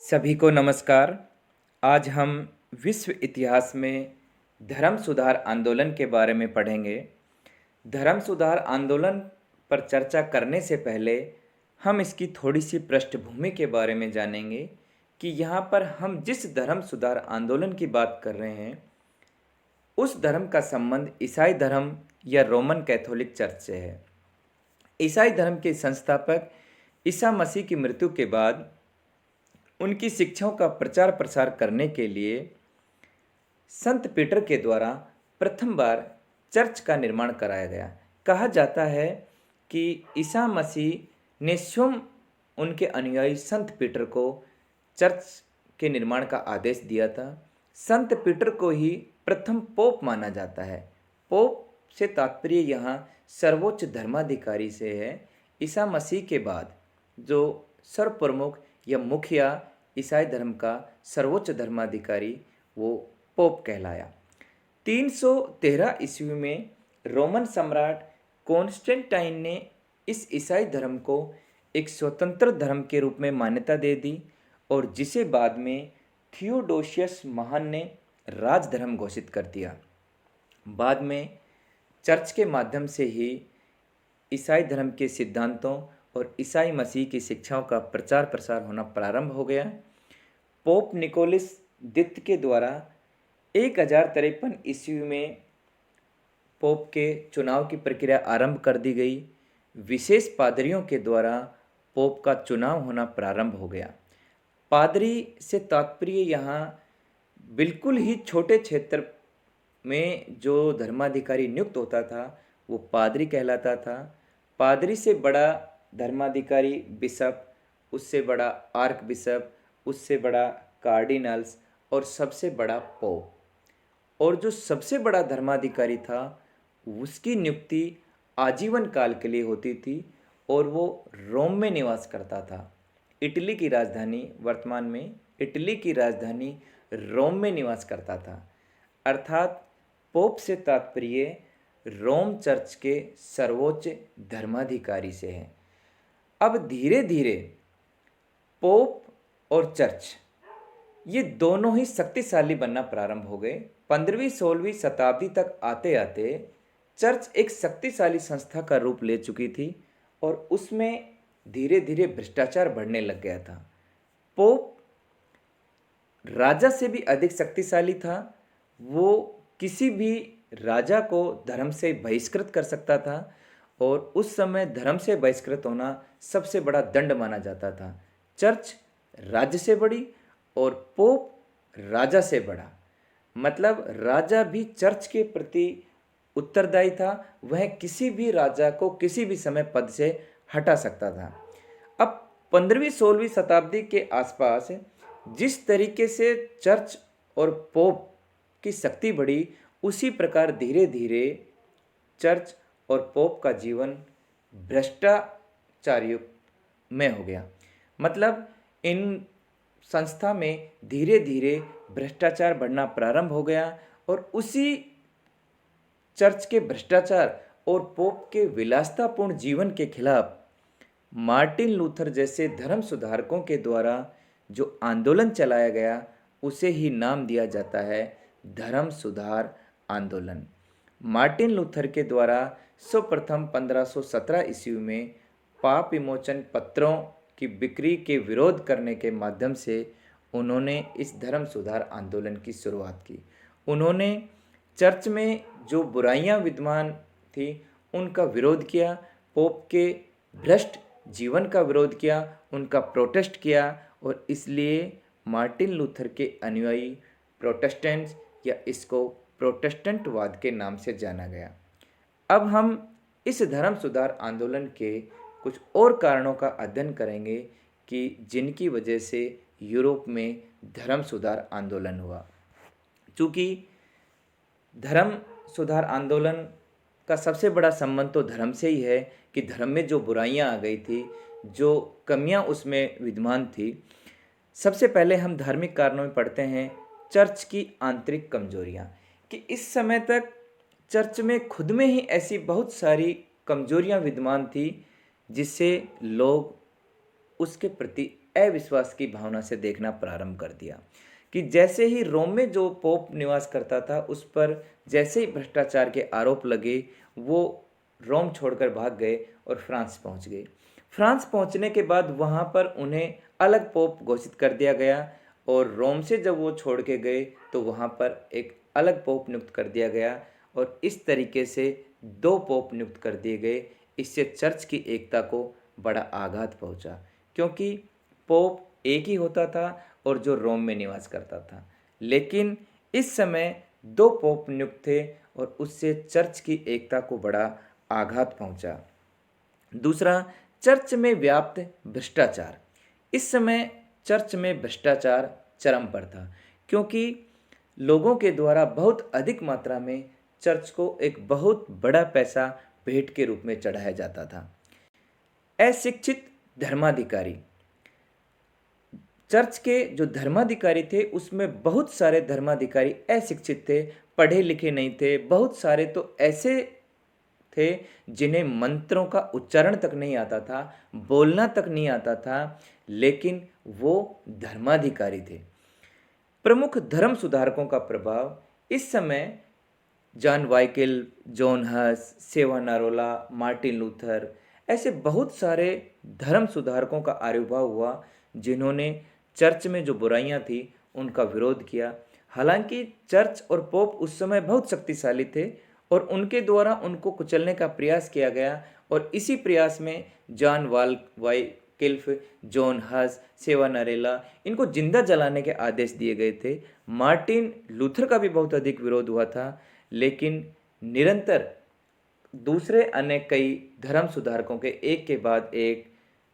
सभी को नमस्कार। आज हम विश्व इतिहास में धर्म सुधार आंदोलन के बारे में पढ़ेंगे। धर्म सुधार आंदोलन पर चर्चा करने से पहले हम इसकी थोड़ी सी पृष्ठभूमि के बारे में जानेंगे कि यहाँ पर हम जिस धर्म सुधार आंदोलन की बात कर रहे हैं उस धर्म का संबंध ईसाई धर्म या रोमन कैथोलिक चर्च से है। ईसाई धर्म के संस्थापक ईसा मसीह की मृत्यु के बाद उनकी शिक्षाओं का प्रचार प्रसार करने के लिए संत पीटर के द्वारा प्रथम बार चर्च का निर्माण कराया गया। कहा जाता है कि ईसा मसीह ने स्वयं उनके अनुयायी संत पीटर को चर्च के निर्माण का आदेश दिया था। संत पीटर को ही प्रथम पोप माना जाता है। पोप से तात्पर्य यहाँ सर्वोच्च धर्माधिकारी से है। ईसा मसीह के बाद जो सर्व प्रमुख या मुखिया ईसाई धर्म का सर्वोच्च धर्माधिकारी वो पोप कहलाया। 313 ईस्वी में रोमन सम्राट कॉन्स्टेंटाइन ने इस ईसाई धर्म को एक स्वतंत्र धर्म के रूप में मान्यता दे दी और जिसे बाद में थियोडोसियस महान ने राजधर्म घोषित कर दिया। बाद में चर्च के माध्यम से ही ईसाई धर्म के सिद्धांतों और ईसाई मसीह की शिक्षाओं का प्रचार प्रसार होना प्रारंभ हो गया। पोप निकोलस द्वितीय के द्वारा 1053 ईस्वी में पोप के चुनाव की प्रक्रिया आरंभ कर दी गई। विशेष पादरियों के द्वारा पोप का चुनाव होना प्रारंभ हो गया। पादरी से तात्पर्य यहाँ बिल्कुल ही छोटे क्षेत्र में जो धर्माधिकारी नियुक्त होता था वो पादरी कहलाता था। पादरी से बड़ा धर्माधिकारी बिशप, उससे बड़ा आर्क बिशप, उससे बड़ा कार्डिनल्स और सबसे बड़ा पोप। और जो सबसे बड़ा धर्माधिकारी था उसकी नियुक्ति आजीवन काल के लिए होती थी और वो रोम में निवास करता था। इटली की राजधानी, वर्तमान में इटली की राजधानी रोम में निवास करता था। अर्थात पोप से तात्पर्य रोम चर्च के सर्वोच्च धर्माधिकारी से है। अब धीरे धीरे पोप और चर्च ये दोनों ही शक्तिशाली बनना प्रारंभ हो गए। 15वीं-16वीं शताब्दी तक आते आते चर्च एक शक्तिशाली संस्था का रूप ले चुकी थी और उसमें धीरे धीरे भ्रष्टाचार बढ़ने लग गया था। पोप राजा से भी अधिक शक्तिशाली था। वो किसी भी राजा को धर्म से बहिष्कृत कर सकता था और उस समय धर्म से बहिष्कृत होना सबसे बड़ा दंड माना जाता था। चर्च राज्य से बड़ी और पोप राजा से बड़ा, मतलब राजा भी चर्च के प्रति उत्तरदायी था। वह किसी भी राजा को किसी भी समय पद से हटा सकता था। अब 15वीं-16वीं शताब्दी के आसपास जिस तरीके से चर्च और पोप की शक्ति बढ़ी उसी प्रकार धीरे धीरे चर्च और पोप का जीवन भ्रष्टाचार युक्त में हो गया। मतलब इन संस्था में धीरे धीरे भ्रष्टाचार बढ़ना प्रारंभ हो गया और उसी चर्च के भ्रष्टाचार और पोप के विलासितापूर्ण जीवन के खिलाफ मार्टिन लूथर जैसे धर्म सुधारकों के द्वारा जो आंदोलन चलाया गया उसे ही नाम दिया जाता है धर्म सुधार आंदोलन। मार्टिन लूथर के द्वारा सर्वप्रथम 1517 ईस्वी में पाप विमोचन पत्रों की बिक्री के विरोध करने के माध्यम से उन्होंने इस धर्म सुधार आंदोलन की शुरुआत की। उन्होंने चर्च में जो बुराइयां विद्यमान थी उनका विरोध किया, पोप के भ्रष्ट जीवन का विरोध किया, उनका प्रोटेस्ट किया और इसलिए मार्टिन लूथर के अनुयायी प्रोटेस्टेंट्स या इसको प्रोटेस्टेंटवाद के नाम से जाना गया। अब हम इस धर्म सुधार आंदोलन के कुछ और कारणों का अध्ययन करेंगे कि जिनकी वजह से यूरोप में धर्म सुधार आंदोलन हुआ। चूँकि धर्म सुधार आंदोलन का सबसे बड़ा संबंध तो धर्म से ही है कि धर्म में जो बुराइयां आ गई थी, जो कमियां उसमें विद्यमान थी। सबसे पहले हम धार्मिक कारणों में पढ़ते हैं चर्च की आंतरिक कमजोरियां, कि इस समय तक चर्च में खुद में ही ऐसी बहुत सारी कमजोरियां विद्यमान थी जिससे लोग उसके प्रति अविश्वास की भावना से देखना प्रारंभ कर दिया कि जैसे ही रोम में जो पोप निवास करता था उस पर जैसे ही भ्रष्टाचार के आरोप लगे, वो रोम छोड़कर भाग गए और फ्रांस पहुंच गए। फ्रांस पहुंचने के बाद वहां पर उन्हें अलग पोप घोषित कर दिया गया और रोम से जब वो छोड़ के गए तो वहां पर एक अलग पोप नियुक्त कर दिया गया और इस तरीके से दो पोप नियुक्त कर दिए गए। इससे चर्च की एकता को बड़ा आघात पहुंचा, क्योंकि पोप एक ही होता था और जो रोम में निवास करता था। लेकिन इस समय दो पोप नियुक्त थे और उससे चर्च की एकता को बड़ा आघात पहुंचा। दूसरा, चर्च में व्याप्त भ्रष्टाचार। इस समय चर्च में भ्रष्टाचार चरम पर था, क्योंकि लोगों के द्वारा बहुत अधिक मात्रा में चर्च को एक बहुत बड़ा पैसा भेंट के रूप में चढ़ाया जाता था। अशिक्षित धर्माधिकारी। चर्च के जो धर्माधिकारी थे उसमें बहुत सारे धर्माधिकारी अशिक्षित थे, पढ़े लिखे नहीं थे। बहुत सारे तो ऐसे थे जिन्हें मंत्रों का उच्चारण तक नहीं आता था, बोलना तक नहीं आता था, लेकिन वो धर्माधिकारी थे। प्रमुख धर्म सुधारकों का प्रभाव। इस समय जॉन वाइकल, जॉन हस, सेवानारोला, मार्टिन लूथर, ऐसे बहुत सारे धर्म सुधारकों का आविर्भाव हुआ जिन्होंने चर्च में जो बुराइयां थी उनका विरोध किया। हालांकि चर्च और पोप उस समय बहुत शक्तिशाली थे और उनके द्वारा उनको कुचलने का प्रयास किया गया और इसी प्रयास में जॉन वाइकिल्फ, जॉन हस, सेवानारेला, इनको जिंदा जलाने के आदेश दिए गए थे। मार्टिन लूथर का भी बहुत अधिक विरोध हुआ था, लेकिन निरंतर दूसरे अन्य कई धर्म सुधारकों के एक के बाद एक,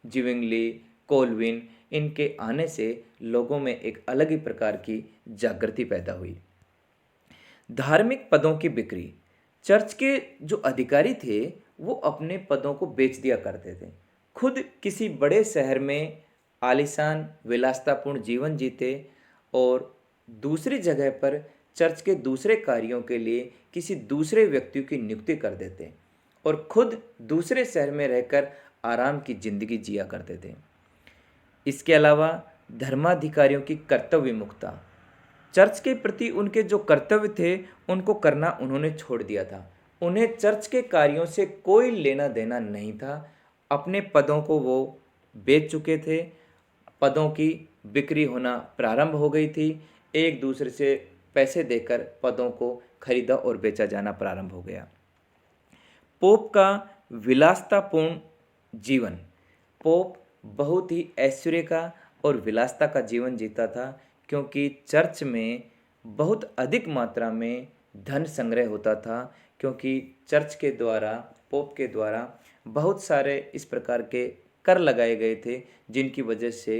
जिविंगली, कोलविन, इनके आने से लोगों में एक अलग ही प्रकार की जागृति पैदा हुई। धार्मिक पदों की बिक्री। चर्च के जो अधिकारी थे वो अपने पदों को बेच दिया करते थे। खुद किसी बड़े शहर में आलीशान विलासतापूर्ण जीवन जीते और दूसरी जगह पर चर्च के दूसरे कार्यों के लिए किसी दूसरे व्यक्ति की नियुक्ति कर देते और खुद दूसरे शहर में रहकर आराम की जिंदगी जिया करते थे। इसके अलावा धर्माधिकारियों की कर्तव्य विमुखता। चर्च के प्रति उनके जो कर्तव्य थे उनको करना उन्होंने छोड़ दिया था। उन्हें चर्च के कार्यों से कोई लेना देना नहीं था। अपने पदों को वो बेच चुके थे। पदों की बिक्री होना प्रारंभ हो गई थी। एक दूसरे से पैसे देकर पदों को खरीदा और बेचा जाना प्रारंभ हो गया। पोप का विलासतापूर्ण जीवन। पोप बहुत ही ऐश्वर्य का और विलासता का जीवन जीता था, क्योंकि चर्च में बहुत अधिक मात्रा में धन संग्रह होता था, क्योंकि चर्च के द्वारा, पोप के द्वारा बहुत सारे इस प्रकार के कर लगाए गए थे जिनकी वजह से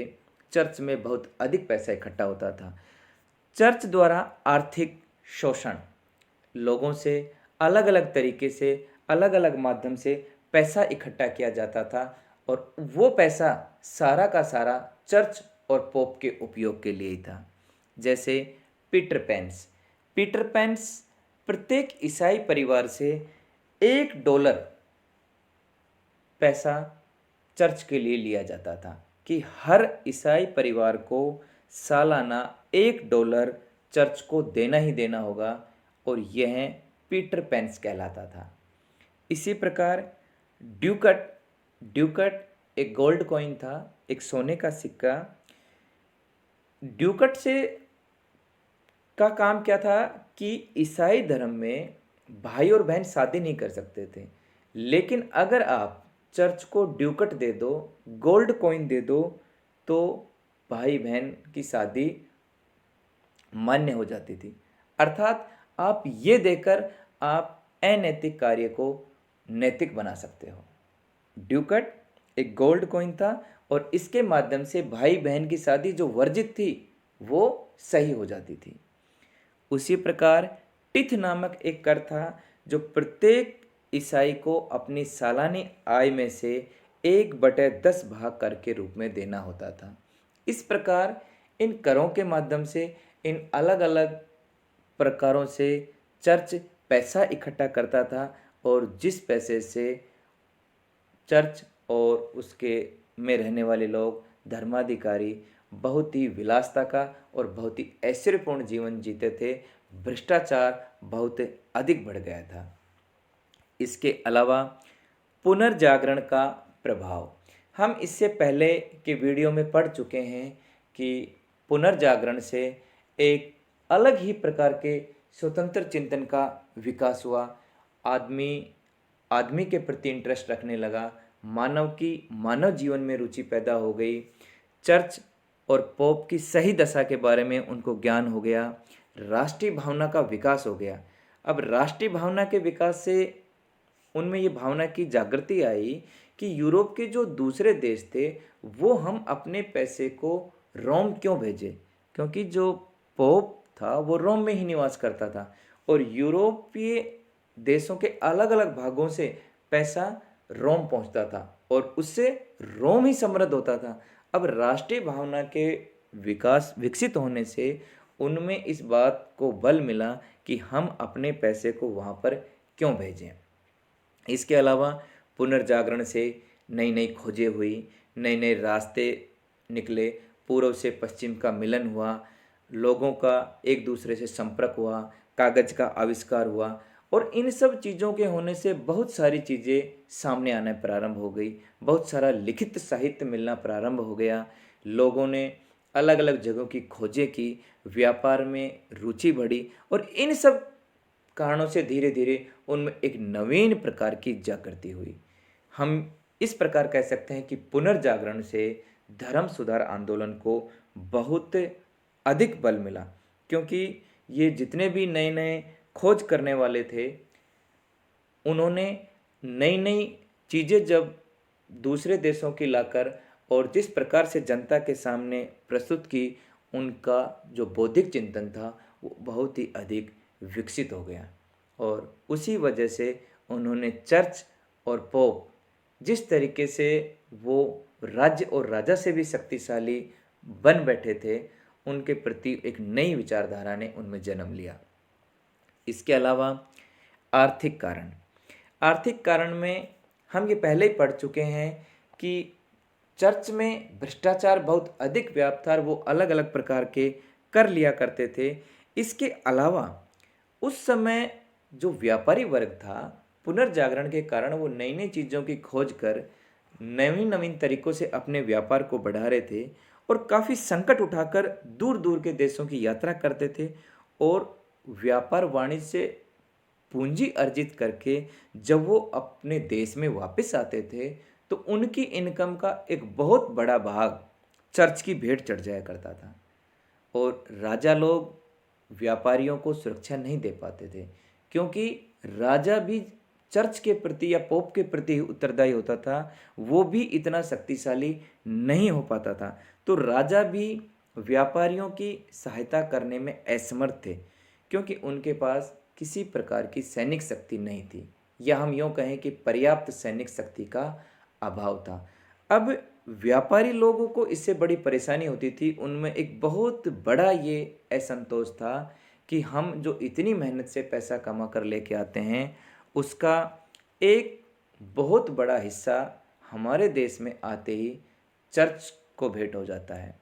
चर्च में बहुत अधिक पैसा इकट्ठा होता था। चर्च द्वारा आर्थिक शोषण। लोगों से अलग अलग तरीके से, अलग अलग माध्यम से पैसा इकट्ठा किया जाता था और वो पैसा सारा का सारा चर्च और पोप के उपयोग के लिए ही था। जैसे पीटर पेंस। पीटर पेंस प्रत्येक ईसाई परिवार से $1 पैसा चर्च के लिए लिया जाता था कि हर ईसाई परिवार को सालाना $1 चर्च को देना ही देना होगा, और यह पीटर पेंस कहलाता था। इसी प्रकार ड्यूकट। ड्यूकट एक गोल्ड कॉइन था, एक सोने का सिक्का। ड्यूकट से का काम क्या था कि ईसाई धर्म में भाई और बहन शादी नहीं कर सकते थे, लेकिन अगर आप चर्च को ड्यूकट दे दो, गोल्ड कॉइन दे दो, तो भाई बहन की शादी मान्य हो जाती थी। अर्थात आप ये देकर आप अनैतिक कार्य को नैतिक बना सकते हो। ड्यूकट एक गोल्ड कॉइन था और इसके माध्यम से भाई बहन की शादी जो वर्जित थी वो सही हो जाती थी। उसी प्रकार टिथ नामक एक कर था जो प्रत्येक ईसाई को अपनी सालानी आय में से 1/10 भाग कर के रूप में देना होता था। इस प्रकार इन करों के माध्यम से, इन अलग अलग प्रकारों से चर्च पैसा इकट्ठा करता था और जिस पैसे से चर्च और उसके में रहने वाले लोग धर्माधिकारी बहुत ही विलासिता का और बहुत ही ऐश्वर्यपूर्ण जीवन जीते थे। भ्रष्टाचार बहुत अधिक बढ़ गया था। इसके अलावा पुनर्जागरण का प्रभाव, हम इससे पहले के वीडियो में पढ़ चुके हैं कि पुनर्जागरण से एक अलग ही प्रकार के स्वतंत्र चिंतन का विकास हुआ। आदमी आदमी के प्रति इंटरेस्ट रखने लगा, मानव जीवन में रुचि पैदा हो गई। चर्च और पोप की सही दशा के बारे में उनको ज्ञान हो गया। राष्ट्रीय भावना का विकास हो गया। अब राष्ट्रीय भावना के विकास से उनमें ये भावना की जागृति आई कि यूरोप के जो दूसरे देश थे वो हम अपने पैसे को रोम क्यों भेजें, क्योंकि जो पोप था वो रोम में ही निवास करता था और यूरोपीय देशों के अलग अलग भागों से पैसा रोम पहुंचता था और उससे रोम ही समृद्ध होता था। अब राष्ट्रीय भावना के विकसित होने से उनमें इस बात को बल मिला कि हम अपने पैसे को वहाँ पर क्यों भेजें। इसके अलावा पुनर्जागरण से नई नई खोजें हुई, नए नए रास्ते निकले, पूर्व से पश्चिम का मिलन हुआ, लोगों का एक दूसरे से संपर्क हुआ, कागज़ का आविष्कार हुआ और इन सब चीज़ों के होने से बहुत सारी चीज़ें सामने आना प्रारंभ हो गई। बहुत सारा लिखित साहित्य मिलना प्रारंभ हो गया। लोगों ने अलग अलग जगहों की खोजें की, व्यापार में रुचि बढ़ी और इन सब कारणों से धीरे धीरे उनमें एक नवीन प्रकार की जागृति हुई। हम इस प्रकार कह सकते हैं कि पुनर्जागरण से धर्म सुधार आंदोलन को बहुत अधिक बल मिला, क्योंकि ये जितने भी नए नए खोज करने वाले थे उन्होंने नई नई चीज़ें जब दूसरे देशों की लाकर और जिस प्रकार से जनता के सामने प्रस्तुत की, उनका जो बौद्धिक चिंतन था वो बहुत ही अधिक विकसित हो गया और उसी वजह से उन्होंने चर्च और पोप जिस तरीके से वो राज्य और राजा से भी शक्तिशाली बन बैठे थे, उनके प्रति एक नई विचारधारा ने उनमें जन्म लिया। इसके अलावा आर्थिक कारण में हम ये पहले ही पढ़ चुके हैं कि चर्च में भ्रष्टाचार बहुत अधिक व्याप्त था और वो अलग अलग प्रकार के कर लिया करते थे। इसके अलावा उस समय जो व्यापारी वर्ग था, पुनर्जागरण के कारण वो नई नई चीज़ों की खोज कर नवीन नवीन तरीक़ों से अपने व्यापार को बढ़ा रहे थे और काफ़ी संकट उठाकर दूर दूर के देशों की यात्रा करते थे और व्यापार वाणिज्य से पूंजी अर्जित करके जब वो अपने देश में वापस आते थे तो उनकी इनकम का एक बहुत बड़ा भाग चर्च की भेंट चढ़ जाया करता था और राजा लोग व्यापारियों को सुरक्षा नहीं दे पाते थे, क्योंकि राजा भी चर्च के प्रति या पोप के प्रति उत्तरदायी होता था, वो भी इतना शक्तिशाली नहीं हो पाता था। तो राजा भी व्यापारियों की सहायता करने में असमर्थ थे, क्योंकि उनके पास किसी प्रकार की सैनिक शक्ति नहीं थी, या हम यूँ कहें कि पर्याप्त सैनिक शक्ति का अभाव था। अब व्यापारी लोगों को इससे बड़ी परेशानी होती थी। उनमें एक बहुत बड़ा ये असंतोष था कि हम जो इतनी मेहनत से पैसा कमा कर लेके आते हैं उसका एक बहुत बड़ा हिस्सा हमारे देश में आते ही चर्च को भेंट हो जाता है।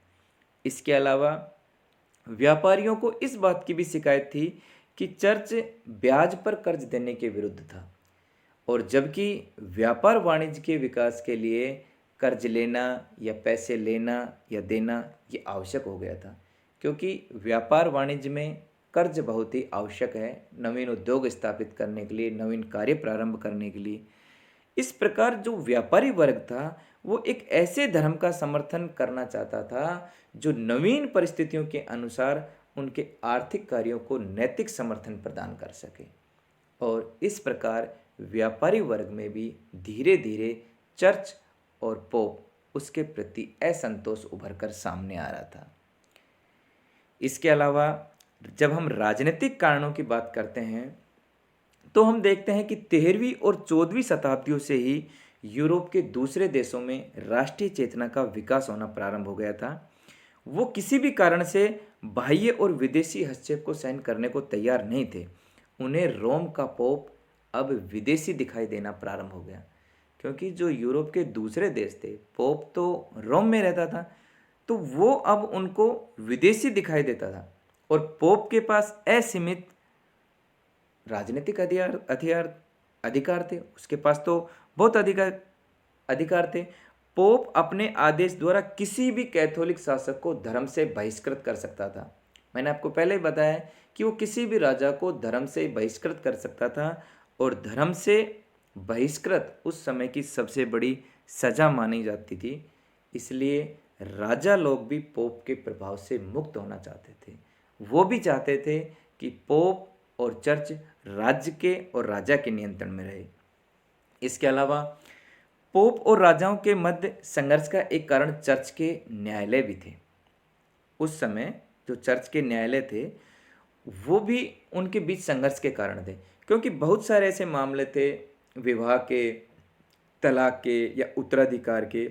इसके अलावा व्यापारियों को इस बात की भी शिकायत थी कि चर्च ब्याज पर कर्ज देने के विरुद्ध था और जबकि व्यापार वाणिज्य के विकास के लिए कर्ज लेना या पैसे लेना या देना ये आवश्यक हो गया था, क्योंकि व्यापार वाणिज्य में कर्ज बहुत ही आवश्यक है नवीन उद्योग स्थापित करने के लिए, नवीन कार्य प्रारंभ करने के लिए। इस प्रकार जो व्यापारी वर्ग था वो एक ऐसे धर्म का समर्थन करना चाहता था जो नवीन परिस्थितियों के अनुसार उनके आर्थिक कार्यों को नैतिक समर्थन प्रदान कर सके और इस प्रकार व्यापारी वर्ग में भी धीरे धीरे चर्च और पोप उसके प्रति असंतोष उभर कर सामने आ रहा था। इसके अलावा जब हम राजनीतिक कारणों की बात करते हैं तो हम देखते हैं कि 13वीं और 14वीं शताब्दियों से ही यूरोप के दूसरे देशों में राष्ट्रीय चेतना का विकास होना प्रारंभ हो गया था। वो किसी भी कारण से बाह्य और विदेशी हस्तक्षेप को सहन करने को तैयार नहीं थे। उन्हें रोम का पोप अब विदेशी दिखाई देना प्रारंभ हो गया, क्योंकि जो यूरोप के दूसरे देश थे, पोप तो रोम में रहता था, तो वो अब उनको विदेशी दिखाई देता था। और पोप के पास असीमित राजनीतिक अधिकार थे, उसके पास तो बहुत अधिकार थे। पोप अपने आदेश द्वारा किसी भी कैथोलिक शासक को धर्म से बहिष्कृत कर सकता था। मैंने आपको पहले ही बताया कि वो किसी भी राजा को धर्म से बहिष्कृत कर सकता था, और धर्म से बहिष्कृत उस समय की सबसे बड़ी सजा मानी जाती थी। इसलिए राजा लोग भी पोप के प्रभाव से मुक्त होना चाहते थे। वो भी चाहते थे कि पोप और चर्च राज्य के और राजा के नियंत्रण में रहे। इसके अलावा पोप और राजाओं के मध्य संघर्ष का एक कारण चर्च के न्यायालय भी थे। उस समय जो चर्च के न्यायालय थे वो भी उनके बीच संघर्ष के कारण थे, क्योंकि बहुत सारे ऐसे मामले थे विवाह के, तलाक के या उत्तराधिकार के।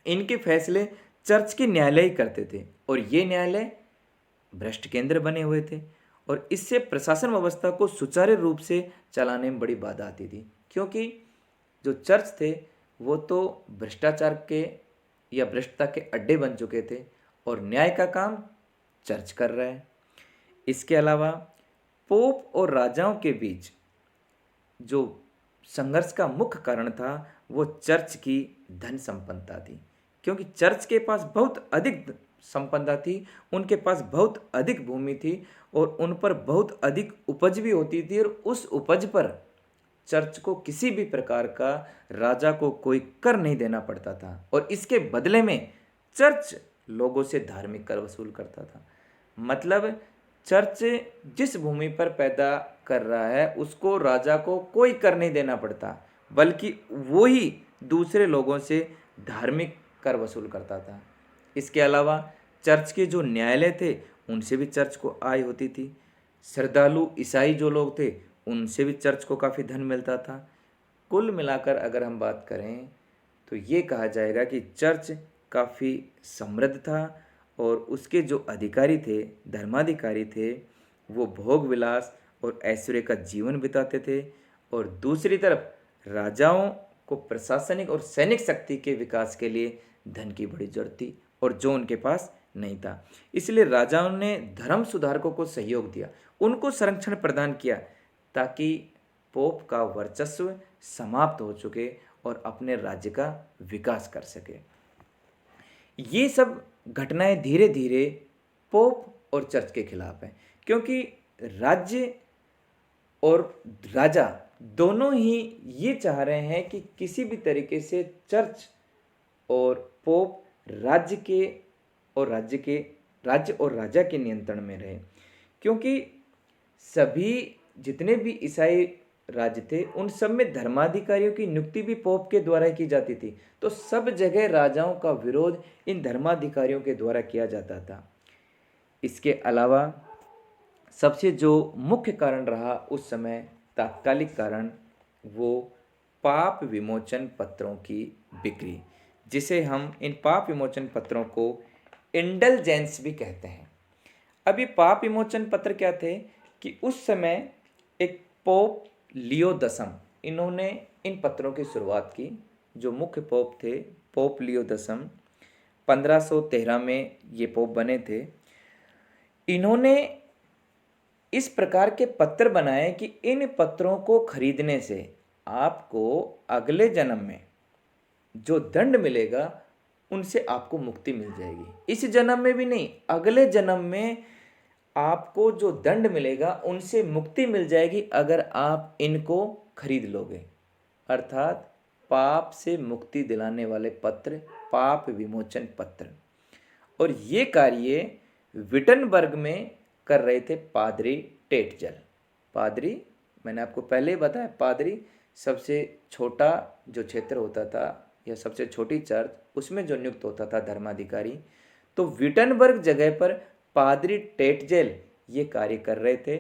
इनके फैसले चर्च के न्यायालय ही करते थे, और ये न्यायालय भ्रष्ट केंद्र बने हुए थे, और इससे प्रशासन व्यवस्था को सुचारू रूप से चलाने में बड़ी बाधा आती थी। क्योंकि जो चर्च थे वो तो भ्रष्टाचार के या भ्रष्टता के अड्डे बन चुके थे, और न्याय का काम चर्च कर रहा है। इसके अलावा पोप और राजाओं के बीच जो संघर्ष का मुख्य कारण था वो चर्च की धन संपन्नता थी, क्योंकि चर्च के पास बहुत अधिक संपदा थी, उनके पास बहुत अधिक भूमि थी, और उन पर बहुत अधिक उपज भी होती थी, और उस उपज पर चर्च को किसी भी प्रकार का राजा को कोई कर नहीं देना पड़ता था, और इसके बदले में चर्च लोगों से धार्मिक कर वसूल करता था। मतलब चर्च जिस भूमि पर पैदा कर रहा है उसको राजा को कोई कर नहीं देना पड़ता, बल्कि वो ही दूसरे लोगों से धार्मिक कर वसूल करता था। इसके अलावा चर्च के जो न्यायालय थे उनसे भी चर्च को आय होती थी। श्रद्धालु ईसाई जो लोग थे उनसे भी चर्च को काफ़ी धन मिलता था। कुल मिलाकर अगर हम बात करें तो ये कहा जाएगा कि चर्च काफ़ी समृद्ध था, और उसके जो अधिकारी थे, धर्माधिकारी थे, वो भोग विलास और ऐश्वर्य का जीवन बिताते थे, और दूसरी तरफ राजाओं को प्रशासनिक और सैनिक शक्ति के विकास के लिए धन की बड़ी जरूरत थी, और जो उनके पास नहीं था। इसलिए राजाओं ने धर्म सुधारकों को सहयोग दिया, उनको संरक्षण प्रदान किया, ताकि पोप का वर्चस्व समाप्त हो चुके और अपने राज्य का विकास कर सके। ये सब घटनाएं धीरे धीरे पोप और चर्च के खिलाफ हैं, क्योंकि राज्य और राजा दोनों ही ये चाह रहे हैं कि किसी भी तरीके से चर्च और पोप राज्य और राजा के नियंत्रण में रहे। क्योंकि सभी जितने भी ईसाई राज्य थे उन सब में धर्माधिकारियों की नियुक्ति भी पोप के द्वारा ही की जाती थी, तो सब जगह राजाओं का विरोध इन धर्माधिकारियों के द्वारा किया जाता था। इसके अलावा सबसे जो मुख्य कारण रहा उस समय, तात्कालिक कारण, वो पाप विमोचन पत्रों की बिक्री, जिसे हम इन पाप विमोचन पत्रों को इंडलजेंस भी कहते हैं। अब ये पाप विमोचन पत्र क्या थे कि उस समय एक पोप लियो दसम, इन्होंने इन पत्रों की शुरुआत की। जो मुख्य पोप थे, पोप लियो दसम 1513 में ये पोप बने थे। इन्होंने इस प्रकार के पत्र बनाए कि इन पत्रों को खरीदने से आपको अगले जन्म में जो दंड मिलेगा उनसे आपको मुक्ति मिल जाएगी। इस जन्म में भी नहीं, अगले जन्म में आपको जो दंड मिलेगा उनसे मुक्ति मिल जाएगी अगर आप इनको खरीद लोगे। अर्थात पाप से मुक्ति दिलाने वाले पत्र, पाप विमोचन पत्र। और ये कार्य विटनबर्ग में कर रहे थे पादरी टेटजल। पादरी, मैंने आपको पहले ही बताया, पादरी सबसे छोटा जो क्षेत्र होता था या सबसे छोटी चर्च, उसमें जो नियुक्त होता था धर्माधिकारी, तो विटनबर्ग जगह पर पादरी टेटजेल ये कार्य कर रहे थे।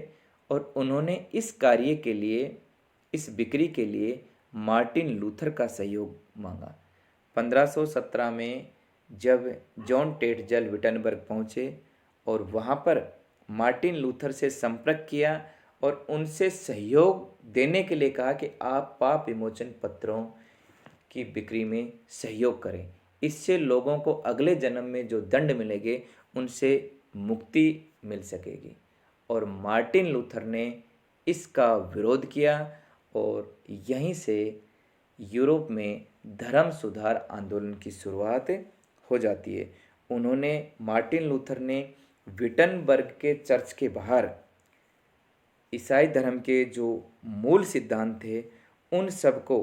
और उन्होंने इस कार्य के लिए, इस बिक्री के लिए मार्टिन लूथर का सहयोग मांगा। 1517 में जब जॉन टेटजेल विटनबर्ग पहुँचे और वहाँ पर मार्टिन लूथर से संपर्क किया और उनसे सहयोग देने के लिए कहा कि आप पाप विमोचन पत्रों की बिक्री में सहयोग करें। इससे लोगों को अगले जन्म में जो दंड मिलेंगे उनसे मुक्ति मिल सकेगी। और मार्टिन लूथर ने इसका विरोध किया और यहीं से यूरोप में धर्म सुधार आंदोलन की शुरुआत हो जाती है। उन्होंने मार्टिन लूथर ने विटनबर्ग के चर्च के बाहर ईसाई धर्म के जो मूल सिद्धांत थे उन सबको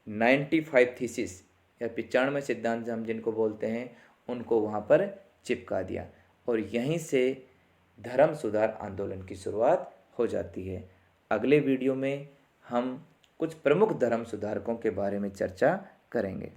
95 थीसिस या 95 सिद्धांत हम जिनको बोलते हैं उनको वहाँ पर चिपका दिया और यहीं से धर्म सुधार आंदोलन की शुरुआत हो जाती है। अगले वीडियो में हम कुछ प्रमुख धर्म सुधारकों के बारे में चर्चा करेंगे।